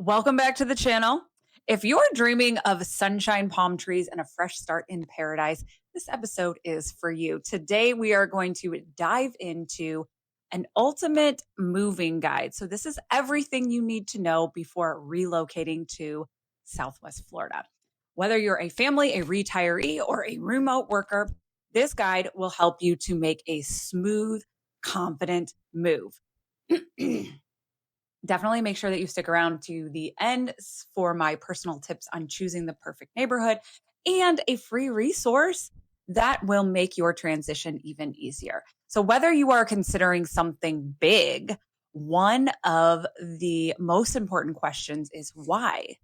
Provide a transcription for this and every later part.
Welcome back to the channel. If you're dreaming of sunshine, palm trees, and a fresh start in paradise, this episode is for you. Today, we are going to dive into an ultimate moving guide. So this is everything you need to know before relocating to Southwest Florida. Whether you're a family, a retiree, or a remote worker, this guide will help you to make a smooth, confident move. Definitely make sure that you stick around to the end for my personal tips on choosing the perfect neighborhood and a free resource that will make your transition even easier. So whether you are considering something big, one of the most important questions is why?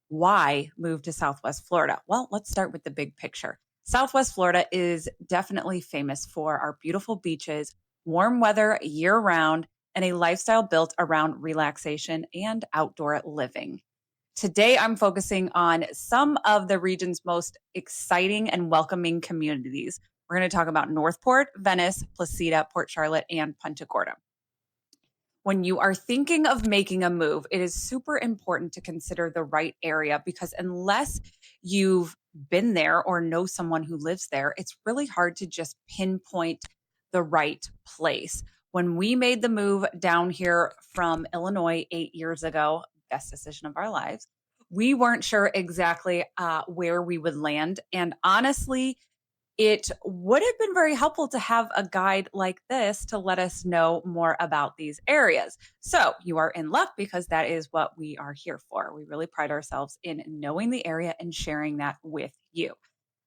Why move to Southwest Florida? Well, let's start with the big picture. Southwest Florida is definitely famous for our beautiful beaches, warm weather year round, and a lifestyle built around relaxation and outdoor living. Today, I'm focusing on some of the region's most exciting and welcoming communities. We're going to talk about Northport, Venice, Placida, Port Charlotte, and Punta Gorda. When you are thinking of making a move, it is super important to consider the right area because unless you've been there or know someone who lives there, it's really hard to just pinpoint the right place. When we made the move down here from Illinois 8 years ago, best decision of our lives, we weren't sure exactly where we would land. And honestly, it would have been very helpful to have a guide like this to let us know more about these areas. So you are in luck because that is what we are here for. We really pride ourselves in knowing the area and sharing that with you.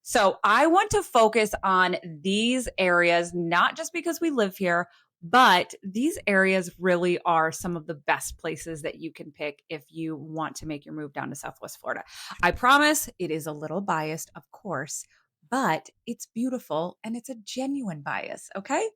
So I want to focus on these areas, not just because we live here, but these areas really are some of the best places that you can pick if you want to make your move down to Southwest Florida. I promise it is a little biased, of course, but it's beautiful and it's a genuine bias. Okay.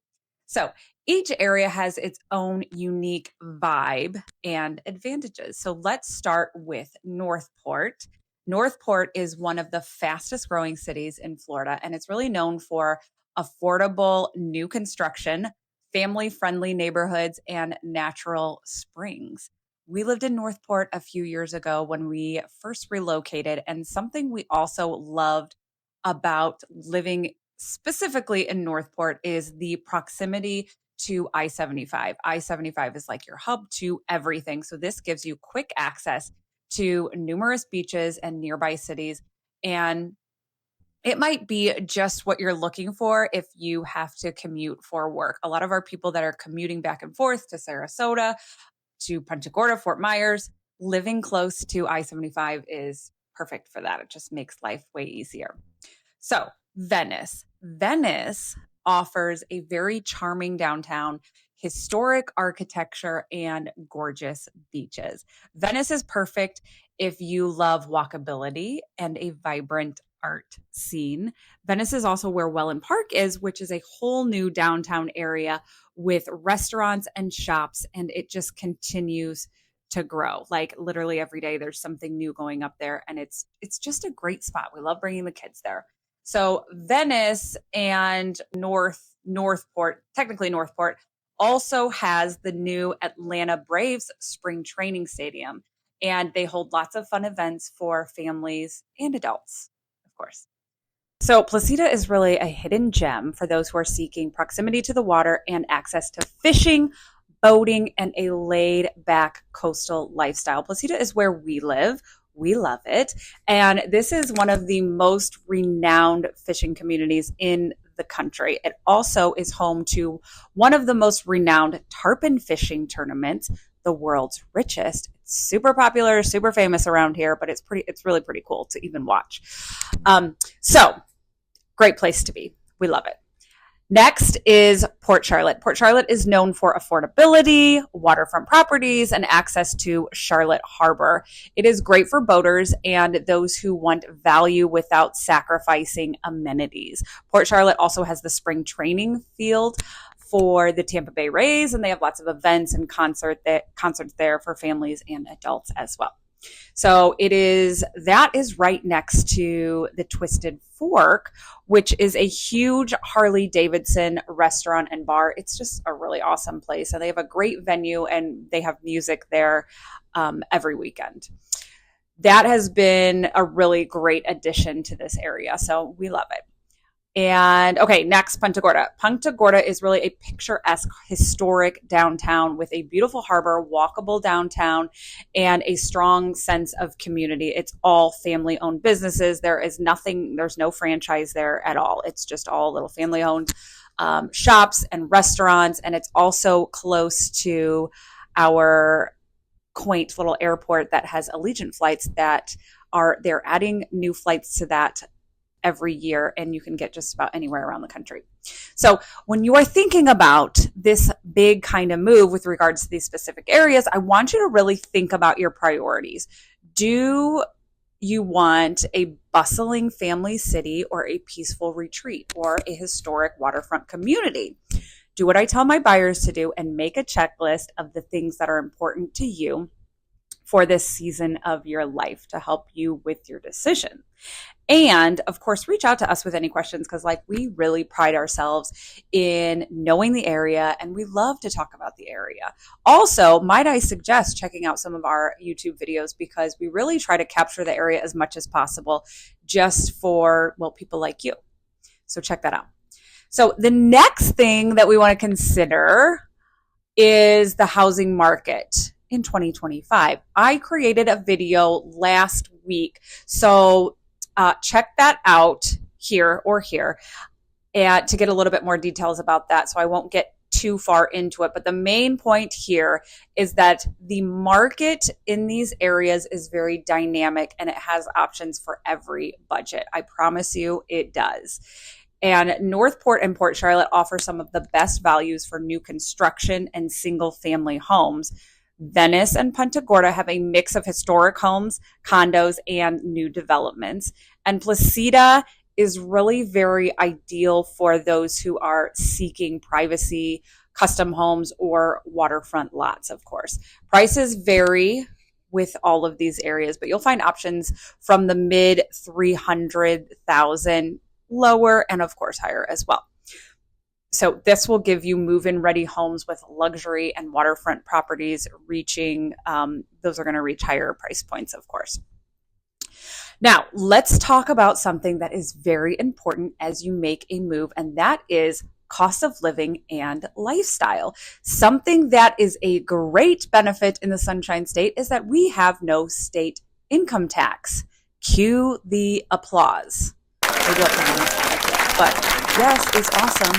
So each area has its own unique vibe and advantages. So let's start with Northport. Northport is one of the fastest growing cities in Florida, and it's really known for affordable new construction, family friendly neighborhoods, and natural springs. We lived in Northport a few years ago when we first relocated, and something we also loved about living specifically in Northport is the proximity to I-75. I-75 is like your hub to everything. So this gives you quick access to numerous beaches and nearby cities. And it might be just what you're looking for if you have to commute for work. A lot of our people that are commuting back and forth to Sarasota, to Punta Gorda, Fort Myers, living close to I-75 is perfect for that. It just makes life way easier. So Venice. Venice offers a very charming downtown, historic architecture, and gorgeous beaches. Venice is perfect if you love walkability and a vibrant art scene. Venice is also where Welland Park is, which is a whole new downtown area with restaurants and shops, and it just continues to grow. Like literally every day there's something new going up there, and it's just a great spot. We love bringing the kids there. So Venice and Northport, technically Northport, also has the new Atlanta Braves spring training stadium, and they hold lots of fun events for families and adults, of course. So Placida is really a hidden gem for those who are seeking proximity to the water and access to fishing, boating, and a laid back coastal lifestyle. Placida is where we live. We love it. And this is one of the most renowned fishing communities in the country. It also is home to one of the most renowned tarpon fishing tournaments, the world's richest. It's super popular, super famous around here, but it's really pretty cool to even watch. So great place to be. We love it. Next is Port Charlotte. Port Charlotte is known for affordability, waterfront properties, and access to Charlotte Harbor. It is great for boaters and those who want value without sacrificing amenities. Port Charlotte also has the spring training field for the Tampa Bay Rays, and they have lots of events and concerts there for families and adults as well. So that is right next to the Twisted Fork, which is a huge Harley Davidson restaurant and bar. It's just a really awesome place. And they have a great venue and they have music there every weekend. That has been a really great addition to this area. So we love it. And okay, next, Punta Gorda. Punta Gorda is really a picturesque, historic downtown with a beautiful harbor, walkable downtown, and a strong sense of community. It's all family-owned businesses. There's no franchise there at all. It's just all little family-owned shops and restaurants, and it's also close to our quaint little airport that has Allegiant flights they're adding new flights to that every year, and you can get just about anywhere around the country. So when you are thinking about this big kind of move with regards to these specific areas, I want you to really think about your priorities. Do you want a bustling family city or a peaceful retreat or a historic waterfront community? Do what I tell my buyers to do and make a checklist of the things that are important to you for this season of your life to help you with your decision. And of course, reach out to us with any questions because we really pride ourselves in knowing the area and we love to talk about the area. Also, might I suggest checking out some of our YouTube videos because we really try to capture the area as much as possible just for, people like you. So check that out. So the next thing that we want to consider is the housing market in 2025. I created a video last week. So check that out here and to get a little bit more details about that. So I won't get too far into it. But the main point here is that the market in these areas is very dynamic and it has options for every budget. I promise you it does. And Northport and Port Charlotte offer some of the best values for new construction and single family homes. Venice and Punta Gorda have a mix of historic homes, condos, and new developments. And Placida is really very ideal for those who are seeking privacy, custom homes, or waterfront lots, of course. Prices vary with all of these areas, but you'll find options from the mid 300,000 lower and of course higher as well. So this will give you move-in ready homes with luxury and waterfront properties those are going to reach higher price points, of course. Now, let's talk about something that is very important as you make a move, and that is cost of living and lifestyle. Something that is a great benefit in the Sunshine State is that we have no state income tax. Cue the applause. Maybe I'll put it in, but yes, it's awesome.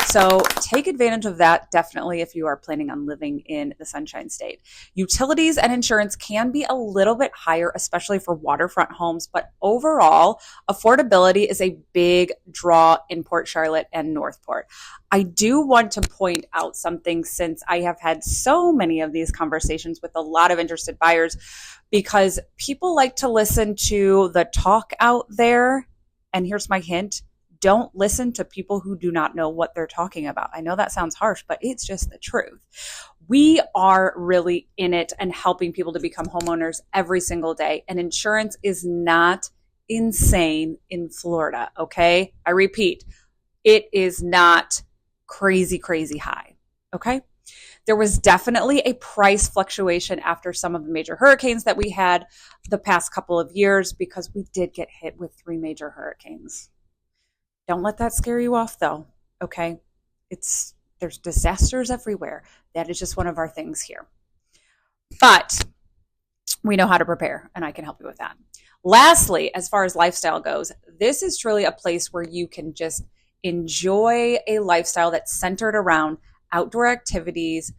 So take advantage of that, definitely, if you are planning on living in the Sunshine State. Utilities and insurance can be a little bit higher, especially for waterfront homes, but overall, affordability is a big draw in Port Charlotte and Northport. I do want to point out something since I have had so many of these conversations with a lot of interested buyers because people like to listen to the talk out there. And here's my hint. Don't listen to people who do not know what they're talking about. I know that sounds harsh, but it's just the truth. We are really in it and helping people to become homeowners every single day. And insurance is not insane in Florida, okay? I repeat, it is not crazy, crazy high, okay? There was definitely a price fluctuation after some of the major hurricanes that we had the past couple of years because we did get hit with 3 major hurricanes. Don't let that scare you off though, okay? There's disasters everywhere. That is just one of our things here. But we know how to prepare and I can help you with that. Lastly, as far as lifestyle goes, this is truly a place where you can just enjoy a lifestyle that's centered around outdoor activities,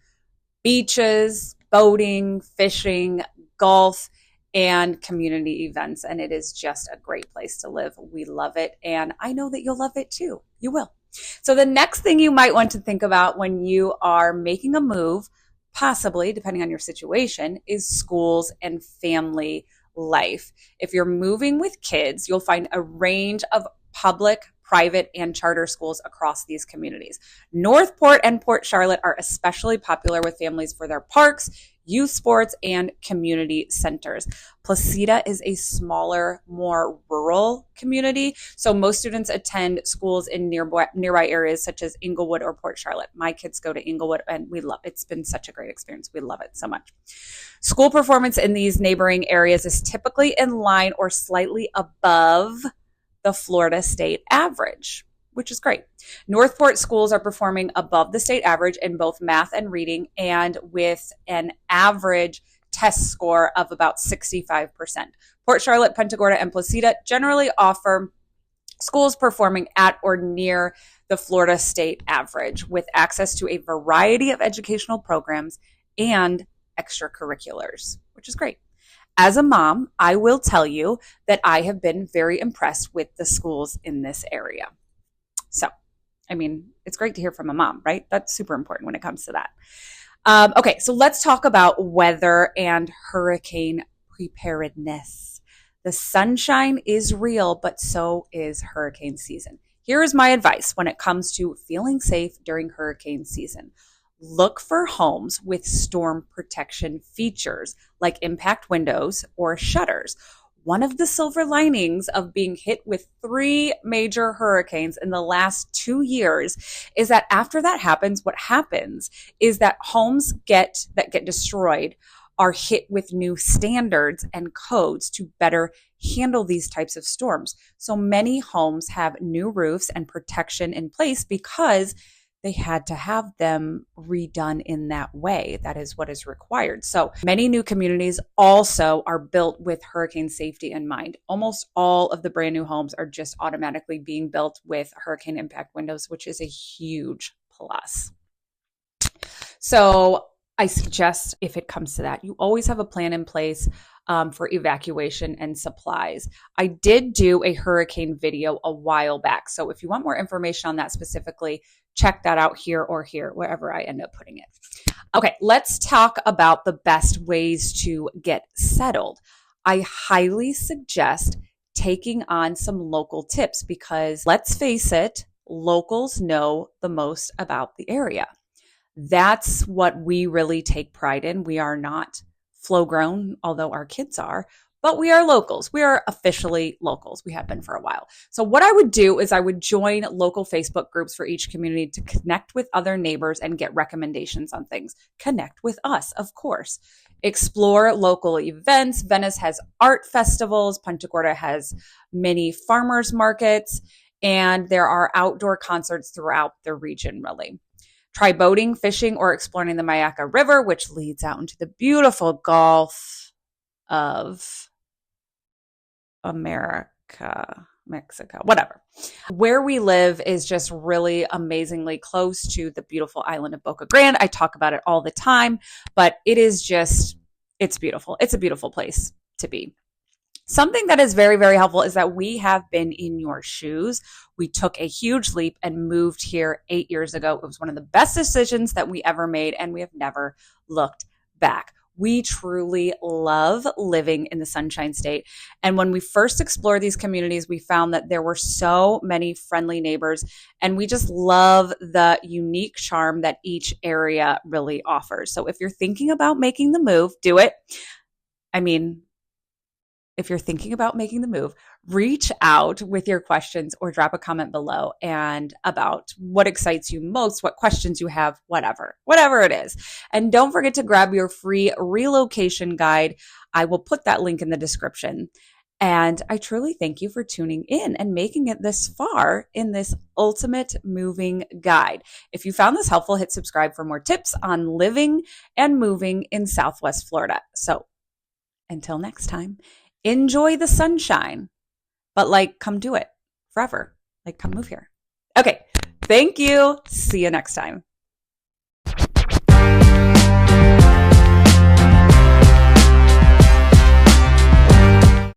beaches, boating, fishing, golf, and community events. And it is just a great place to live. We love it. And I know that you'll love it too. You will. So the next thing you might want to think about when you are making a move, possibly depending on your situation, is schools and family life. If you're moving with kids, you'll find a range of public, private and charter schools across these communities. Northport and Port Charlotte are especially popular with families for their parks, youth sports, and community centers. Placida is a smaller, more rural community, so most students attend schools in nearby areas such as Inglewood or Port Charlotte. My kids go to Inglewood, and we love it. It's been such a great experience. We love it so much. School performance in these neighboring areas is typically in line or slightly above the Florida state average, which is great. Northport schools are performing above the state average in both math and reading, and with an average test score of about 65%. Port Charlotte, Punta Gorda, and Placida generally offer schools performing at or near the Florida state average, with access to a variety of educational programs and extracurriculars, which is great. As a mom, I will tell you that I have been very impressed with the schools in this area. So, I mean, it's great to hear from a mom, right? That's super important when it comes to that. Okay, so let's talk about weather and hurricane preparedness. The sunshine is real, but so is hurricane season. Here is my advice when it comes to feeling safe during hurricane season. Look for homes with storm protection features like impact windows or shutters. One of the silver linings of being hit with 3 major hurricanes in the last 2 years is that after that happens, what happens is that homes that get destroyed are hit with new standards and codes to better handle these types of storms. So many homes have new roofs and protection in place because they had to have them redone in that way. That is what is required. So many new communities also are built with hurricane safety in mind. Almost all of the brand new homes are just automatically being built with hurricane impact windows, which is a huge plus. So I suggest, if it comes to that, you always have a plan in place for evacuation and supplies. I did do a hurricane video a while back. So if you want more information on that specifically, check that out here or here, wherever I end up putting it. Okay, let's talk about the best ways to get settled. I highly suggest taking on some local tips because, let's face it, locals know the most about the area. That's what we really take pride in. We are not flow grown, although our kids are, but we are locals. We are officially locals. We have been for a while. So what I would do is I would join local Facebook groups for each community to connect with other neighbors and get recommendations on things. Connect with us, of course. Explore local events. Venice has art festivals. Punta Gorda has many farmers markets, and there are outdoor concerts throughout the region, really. Try boating, fishing, or exploring the Mayaca River, which leads out into the beautiful Gulf of America, Mexico, whatever. Where we live is just really amazingly close to the beautiful island of Boca Grande. I talk about it all the time, but it's beautiful. It's a beautiful place to be. Something that is very, very helpful is that we have been in your shoes. We took a huge leap and moved here 8 years ago. It was one of the best decisions that we ever made, and we have never looked back. We truly love living in the Sunshine State. And when we first explored these communities, we found that there were so many friendly neighbors, and we just love the unique charm that each area really offers. So if you're thinking about making the move, do it. If you're thinking about making the move, reach out with your questions or drop a comment below and about what excites you most, what questions you have, whatever it is. And don't forget to grab your free relocation guide. I will put that link in the description. And I truly thank you for tuning in and making it this far in this ultimate moving guide. If you found this helpful, hit subscribe for more tips on living and moving in Southwest Florida. So until next time, enjoy the sunshine, but come do it forever. Come move here. Okay. Thank you. See you next time.